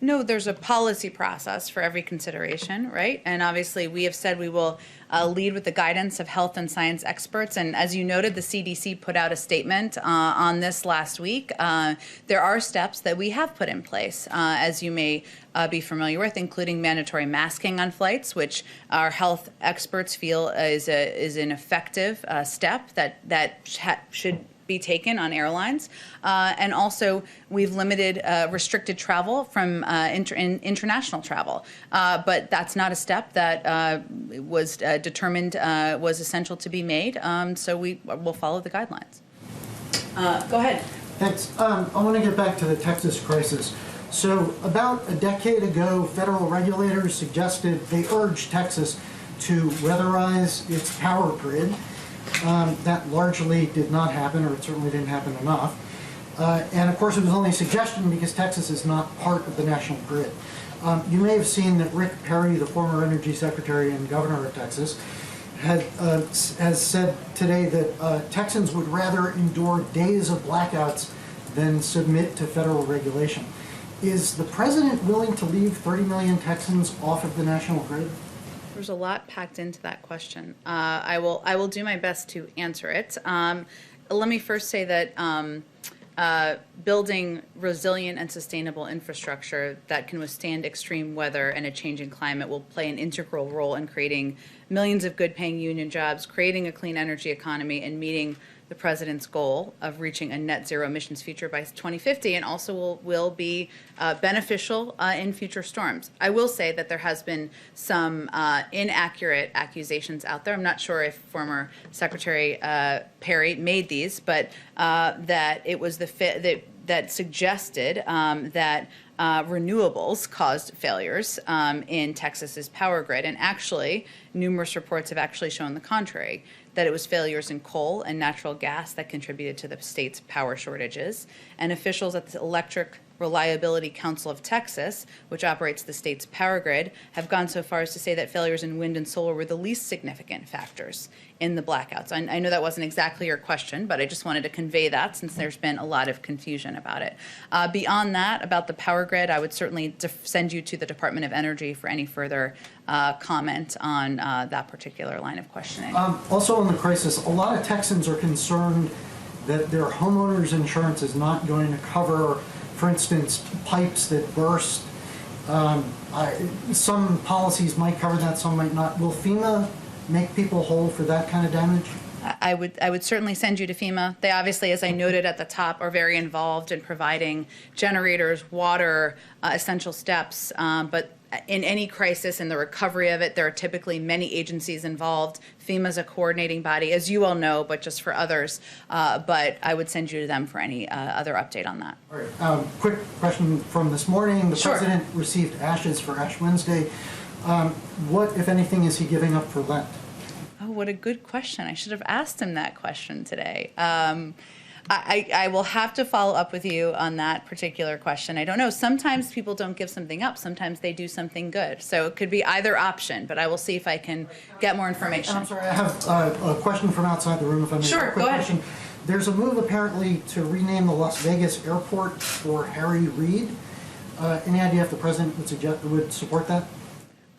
No, there's a policy process for every consideration, right? And obviously, we have said we will lead with the guidance of health and science experts. And as you noted, the CDC put out a statement on this last week. There are steps that we have put in place, as you may be familiar with, including mandatory masking on flights, which our health experts feel is an effective step that should be taken on airlines. And also, we've limited restricted travel from international travel. But that's not a step that was determined was essential to be made. So we will follow the guidelines. Go ahead. Thanks. I want to get back to the Texas crisis. So about a decade ago, federal regulators suggested, they urged Texas to weatherize its power grid. That largely did not happen, or it certainly didn't happen enough. And of course, it was only a suggestion because Texas is not part of the national grid. You may have seen that Rick Perry, the former Energy Secretary and Governor of Texas, has said today that Texans would rather endure days of blackouts than submit to federal regulation. Is the president willing to leave 30 million Texans off of the national grid? There's a lot packed into that question. I will do my best to answer it. Let me first say that building resilient and sustainable infrastructure that can withstand extreme weather and a changing climate will play an integral role in creating millions of good-paying union jobs, creating a clean energy economy, and meeting the president's goal of reaching a net zero emissions future by 2050, and also will be beneficial in future storms. I will say that there has been some inaccurate accusations out there. I'm not sure if former Secretary Perry made these, but that it was that suggested that renewables caused failures in Texas's power grid, and actually numerous reports have actually shown the contrary, that it was failures in coal and natural gas that contributed to the state's power shortages. And officials at the Electric Reliability Council of Texas, which operates the state's power grid, have gone so far as to say that failures in wind and solar were the least significant factors in the blackouts. I know that wasn't exactly your question, but I just wanted to convey that since there's been a lot of confusion about it. Beyond that, about the power grid, I would certainly send you to the Department of Energy for any further comment on that particular line of questioning. Also on the crisis, a lot of Texans are concerned that their homeowner's insurance is not going to cover, for instance, pipes that burst. Some policies might cover that, some might not. Will FEMA make people whole for that kind of damage? I would certainly send you to FEMA. They obviously, as I noted at the top, are very involved in providing generators, water, essential steps. But in any crisis and the recovery of it, there are typically many agencies involved. FEMA is a coordinating body, as you all know, but just for others. But I would send you to them for any other update on that. All right. Quick question from this morning. The Sure. president received ashes for Ash Wednesday. What, if anything, is he giving up for Lent? Oh, what a good question. I should have asked him that question today. I will have to follow up with you on that particular question. I don't know. Sometimes people don't give something up. Sometimes they do something good. So it could be either option, but I will see if I can get more information. I'm sorry, I have a question from outside the room, if I may. Sure, A quick go ahead. question. There's a move apparently to rename the Las Vegas airport for Harry Reid. Any idea if the president would support that?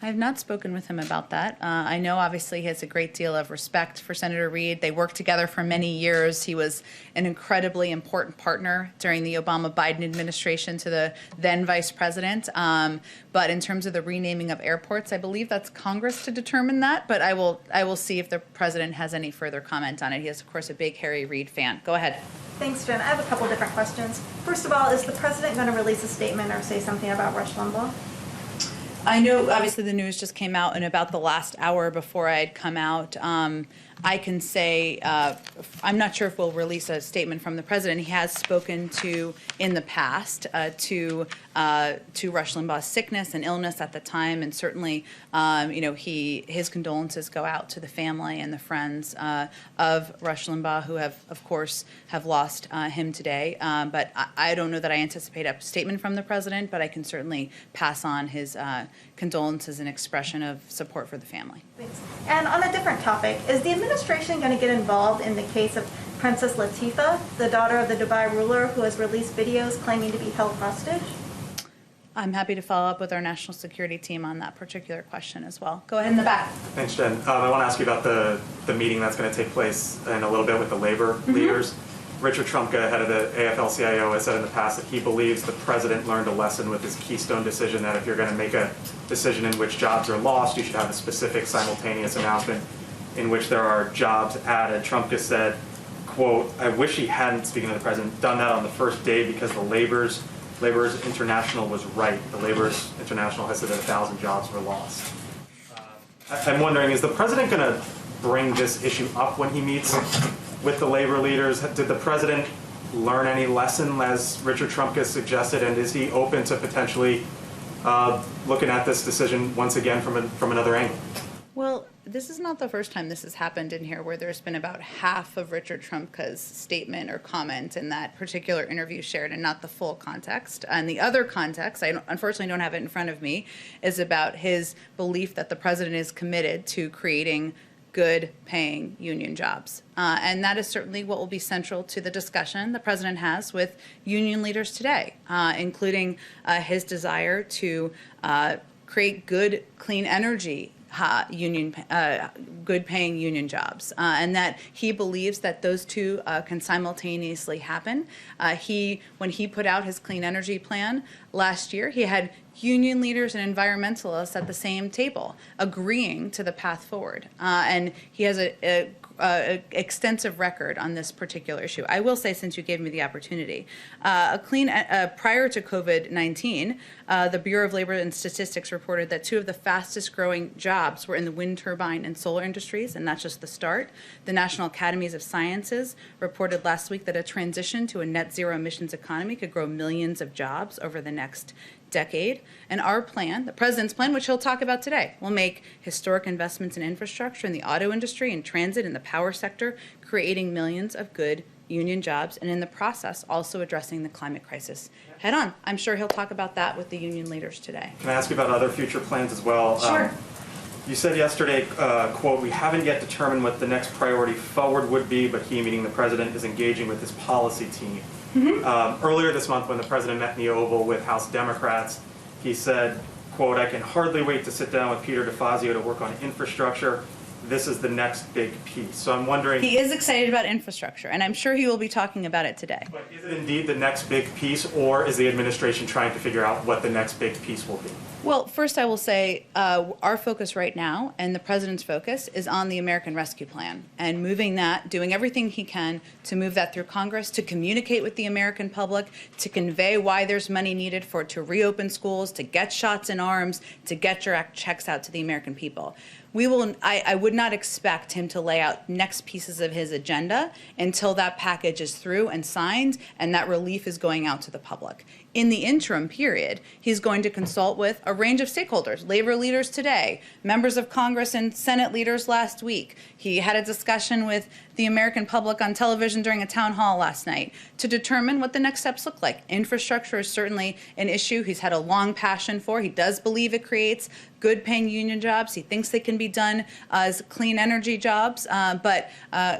I have not spoken with him about that. I know obviously he has a great deal of respect for Senator Reid. They worked together for many years. He was an incredibly important partner during the Obama-Biden administration to the then vice president. But in terms of the renaming of airports, I believe that's Congress to determine that. But I will see if the president has any further comment on it. He is, of course, a big Harry Reid fan. Go ahead. Thanks, Jen. I have a couple different questions. First of all, is the president going to release a statement or say something about Rush Limbaugh? I know, obviously, the news just came out in about the last hour before I had come out. I can say I'm not sure if we'll release a statement from the president. He has spoken to, in the past, to Rush Limbaugh's sickness and illness at the time, and certainly, his condolences go out to the family and the friends of Rush Limbaugh, who have, of course, lost him today. But I don't know that I anticipate a statement from the president, but I can certainly pass on his condolences and expression of support for the family. Thanks. And on a different topic, is the administration going to get involved in the case of Princess Latifah, the daughter of the Dubai ruler who has released videos claiming to be held hostage? I'm happy to follow up with our national security team on that particular question as well. Go ahead in the back. Thanks, Jen. I want to ask you about the meeting that's going to take place in a little bit with the labor leaders. Richard Trumka, head of the AFL-CIO, has said in the past that he believes the president learned a lesson with his Keystone decision that if you're going to make a decision in which jobs are lost, you should have a specific simultaneous announcement in which there are jobs added. Trumka said, quote, "I wish he hadn't," speaking to the president, "done that on the first day because the Laborers International was right. The Laborers International has said that 1,000 jobs were lost." I'm wondering, is the president going to bring this issue up when he meets with the labor leaders? Did the president learn any lesson, as Richard Trumka suggested, and is he open to potentially looking at this decision once again from another angle? Well, this is not the first time this has happened in here, where there's been about half of Richard Trumka's statement or comment in that particular interview shared and not the full context. And the other context, I unfortunately don't have it in front of me, is about his belief that the president is committed to creating good-paying union jobs. And that is certainly what will be central to the discussion the president has with union leaders today, including his desire to create good, clean energy good-paying union jobs, and that he believes that those two can simultaneously happen. When he put out his clean energy plan last year, he had union leaders and environmentalists at the same table, agreeing to the path forward. And he has a extensive record on this particular issue. I will say, since you gave me the opportunity, prior to COVID-19, the Bureau of Labor and Statistics reported that two of the fastest growing jobs were in the wind turbine and solar industries, and that's just the start. The National Academies of Sciences reported last week that a transition to a net zero emissions economy could grow millions of jobs over the next decade. And our plan, the president's plan, which he'll talk about today, will make historic investments in infrastructure in the auto industry and transit in the power sector, creating millions of good union jobs, and in the process also addressing the climate crisis head on. I'm sure he'll talk about that with the union leaders today. Can I ask you about other future plans as well? Sure. You said yesterday, quote, "We haven't yet determined what the next priority forward would be, but he," meaning the president, "is engaging with his policy team." Earlier this month, when the president met in the Oval with House Democrats, he said, quote, "I can hardly wait to sit down with Peter DeFazio to work on infrastructure. This is the next big piece." So I'm wondering... He is excited about infrastructure, and I'm sure he will be talking about it today. But is it indeed the next big piece, or is the administration trying to figure out what the next big piece will be? Well, first I will say our focus right now, and the president's focus, is on the American Rescue Plan and moving that, doing everything he can to move that through Congress, to communicate with the American public, to convey why there's money needed to reopen schools, to get shots in arms, to get direct checks out to the American people. I would not expect him to lay out next pieces of his agenda until that package is through and signed and that relief is going out to the public. In the interim period, he's going to consult with a range of stakeholders, labor leaders today, members of Congress and Senate leaders last week. He had a discussion with the American public on television during a town hall last night to determine what the next steps look like. Infrastructure is certainly an issue he's had a long passion for. He does believe it creates good paying union jobs. He thinks they can be done as clean energy jobs, but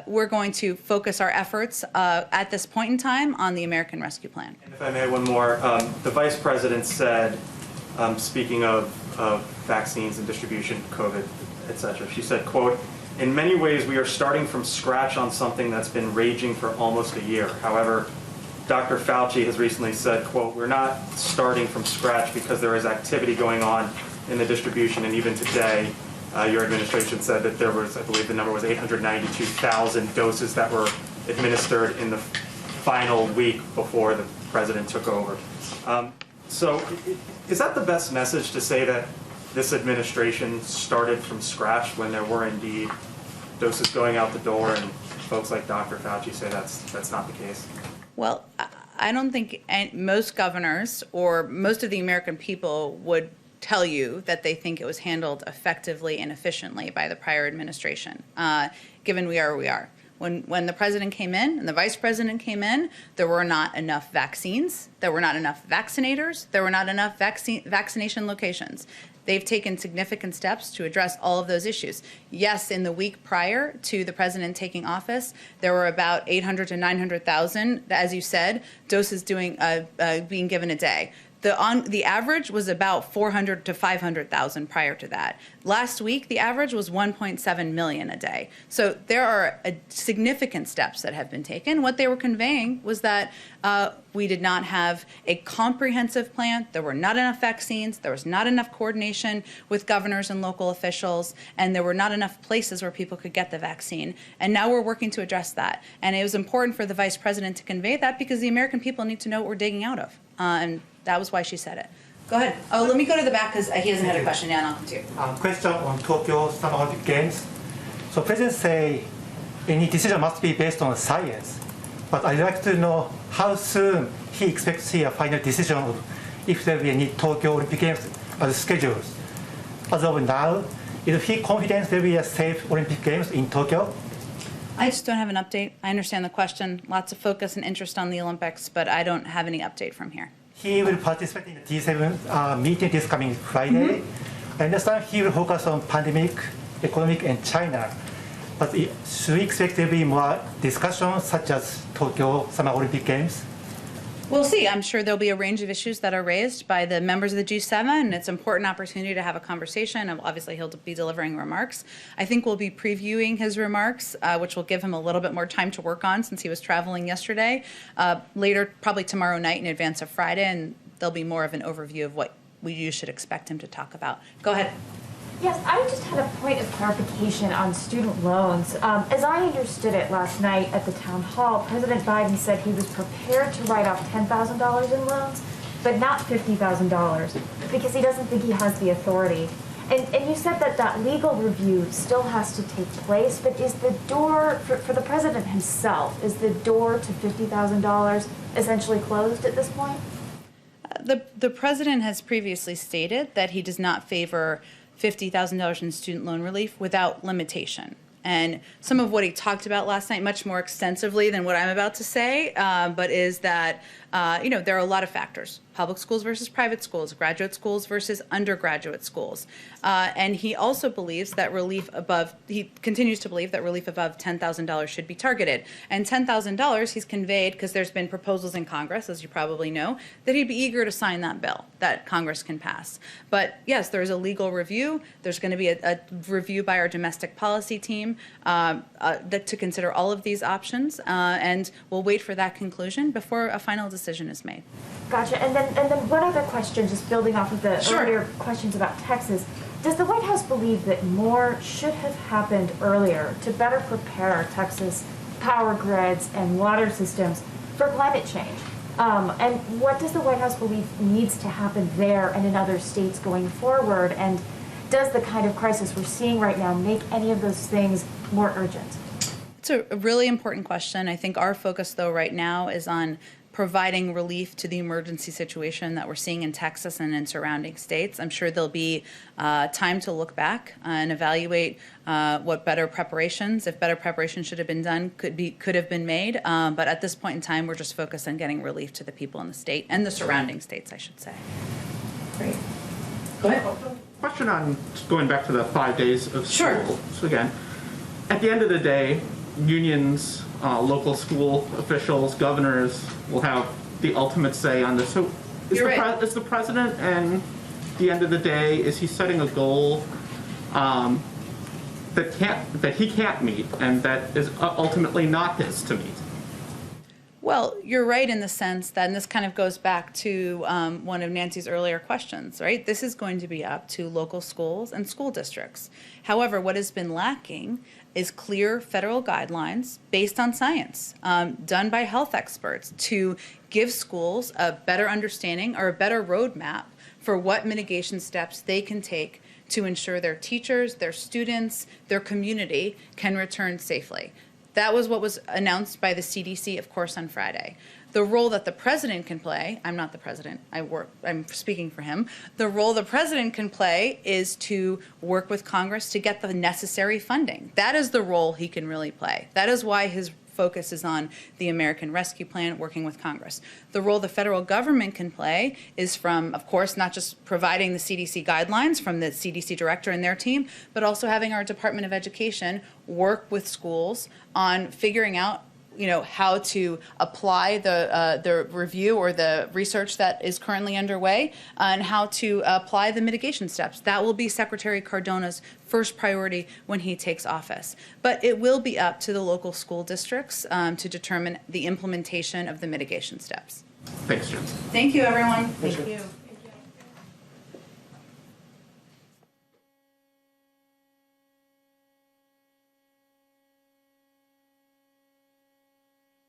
we're going to focus our efforts at this point in time on the American Rescue Plan. And if I may, one more. The vice president said, speaking of of vaccines and distribution, COVID, etc. She said, quote, "In many ways, we are starting from scratch on something that's been raging for almost a year. However, Dr. Fauci has recently said, quote, we're not starting from scratch because there is activity going on in the distribution, and even today, your administration said that there was, I believe the number was 892,000 doses that were administered in the final week before the president took over. So is that the best message to say that this administration started from scratch when there were indeed doses going out the door, and folks like Dr. Fauci say that's not the case? Well, I don't think most governors or most of the American people would tell you that they think it was handled effectively and efficiently by the prior administration, given we are where we are. When the president came in and the vice president came in, there were not enough vaccines, there were not enough vaccinators, there were not enough vaccination locations. They've taken significant steps to address all of those issues. Yes, in the week prior to the president taking office, there were about 800 to 900,000, as you said, doses being given a day. The average was about 400 to 500,000 prior to that. Last week, the average was 1.7 million a day. So there are significant steps that have been taken. What they were conveying was that we did not have a comprehensive plan. There were not enough vaccines. There was not enough coordination with governors and local officials, and there were not enough places where people could get the vaccine. And now we're working to address that. And it was important for the vice president to convey that because the American people need to know what we're digging out of. And that was why she said it. Go ahead. Oh, let me go to the back because he hasn't had a question yet, and I'll come to you. Question on Tokyo Summer Olympic Games. So President say any decision must be based on science. But I'd like to know how soon he expects to see a final decision of if there will be any Tokyo Olympic Games as scheduled. As of now, is he confident there will be a safe Olympic Games in Tokyo? I just don't have an update. I understand the question. Lots of focus and interest on the Olympics, but I don't have any update from here. He will participate in the G7 meeting this coming Friday. I understand he will focus on pandemic, economic, and China. But should we expect there to be more discussions such as Tokyo Summer Olympic Games? We'll see. I'm sure there'll be a range of issues that are raised by the members of the G7, and it's an important opportunity to have a conversation. And obviously, he'll be delivering remarks. I think we'll be previewing his remarks, which will give him a little bit more time to work on since he was traveling yesterday. Later, probably tomorrow night in advance of Friday, and there'll be more of an overview of what you should expect him to talk about. Go ahead. Yes, I just had a point of clarification on student loans. As I understood it last night at the town hall, President Biden said he was prepared to write off $10,000 in loans, but not $50,000 because he doesn't think he has the authority. And you said that that legal review still has to take place, but is the door, for the president himself, is the door to $50,000 essentially closed at this point? The president has previously stated that he does not favor $50,000 in student loan relief without limitation. And some of what he talked about last night, much more extensively than what I'm about to say, but is that, there are a lot of factors. Public schools versus private schools, graduate schools versus undergraduate schools. And he also believes that he continues to believe that relief above $10,000 should be targeted. And $10,000 he's conveyed, because there's been proposals in Congress, as you probably know, that he'd be eager to sign that bill that Congress can pass. But yes, there's a legal review. There's going to be a review by our domestic policy team to consider all of these options. And we'll wait for that conclusion before a final decision is made. Gotcha. And then one other question, just building off of the earlier questions about Texas. Does the White House believe that more should have happened earlier to better prepare Texas power grids and water systems for climate change? And what does the White House believe needs to happen there and in other states going forward? And does the kind of crisis we're seeing right now make any of those things more urgent? It's a really important question. I think our focus, though, right now is on providing relief to the emergency situation that we're seeing in Texas and in surrounding states. I'm sure there'll be time to look back and evaluate what better preparations, if better preparation should have been done, could have been made. But at this point in time, we're just focused on getting relief to the people in the state and the surrounding states, I should say. Great. Go ahead. Question on going back to the 5 days of school. Sure. So again, at the end of the day, unions, local school officials, governors will have the ultimate say on this. So is the president and the end of the day, is he setting a goal that he can't meet and that is ultimately not his to meet? Well, you're right in the sense that, and this kind of goes back to one of Nancy's earlier questions, right? This is going to be up to local schools and school districts. However, what has been lacking is clear federal guidelines based on science, done by health experts to give schools a better understanding or a better roadmap for what mitigation steps they can take to ensure their teachers, their students, their community can return safely. That was what was announced by the CDC, of course, on Friday. The role that the president can play, I'm not the president, I'm speaking for him. The role the president can play is to work with Congress to get the necessary funding. That is the role he can really play. That is why his focus is on the American Rescue Plan, working with Congress. The role the federal government can play is from, of course, not just providing the CDC guidelines from the CDC director and their team, but also having our Department of Education work with schools on figuring out how to apply the review or the research that is currently underway and how to apply the mitigation steps. That will be Secretary Cardona's first priority when he takes office. But it will be up to the local school districts to determine the implementation of the mitigation steps. Thanks, Jim. Thank you, everyone. Thank you.